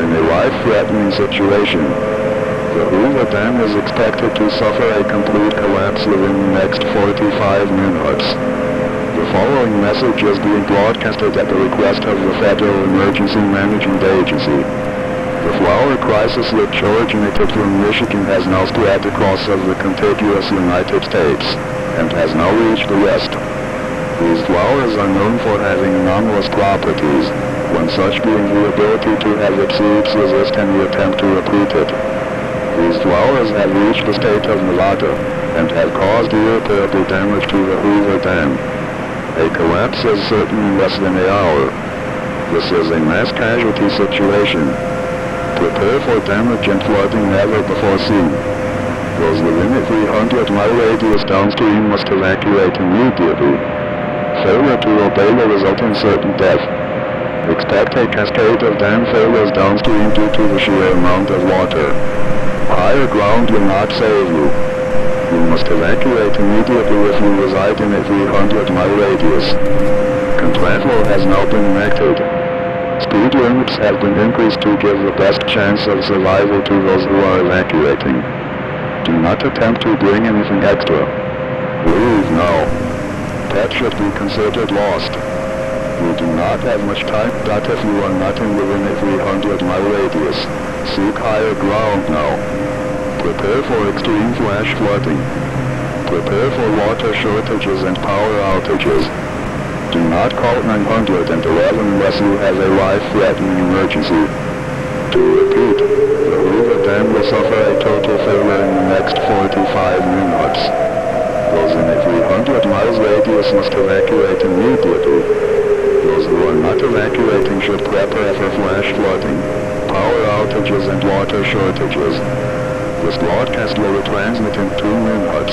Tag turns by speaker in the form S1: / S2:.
S1: in a life-threatening situation. The Hoover Dam is expected to suffer a complete collapse within the next 45 minutes. The following message is being broadcasted at the request of the Federal Emergency Management Agency. The flower crisis, which originated from Michigan, has now spread across the contiguous United States, and has now reached the West. These flowers are known for having anomalous properties, one such being the ability to have its seeds resist any attempt to uproot it. These flowers have reached the state of Nevada, and have caused irreparable damage to the Hoover Dam. A collapse is certain in less than an hour. This is a mass casualty situation. Prepare for damage and flooding never before seen. Those within a 300-mile radius downstream must evacuate immediately. Failure to obey will result in certain death. Expect a cascade of dam failures downstream due to the sheer amount of water. Higher ground will not save you. You must evacuate immediately if you reside in a 300-mile radius. Contraflow has now been enacted. Speed limits have been increased to give the best chance of survival to those who are evacuating. Do not attempt to bring anything extra. Leave now. That should be considered lost. You do not have much time, but if you are not in within a 300-mile radius, seek higher ground now. Prepare for extreme flash flooding. Prepare for water shortages and power outages. Do not call 911 unless you have a life-threatening emergency. To repeat, the Hoover Dam will suffer a total failure in the next 45 minutes. Those in a 300 miles radius must evacuate immediately. Those who are not evacuating should prepare for flash flooding, power outages and water shortages. This broadcast will retransmit in 2 minutes.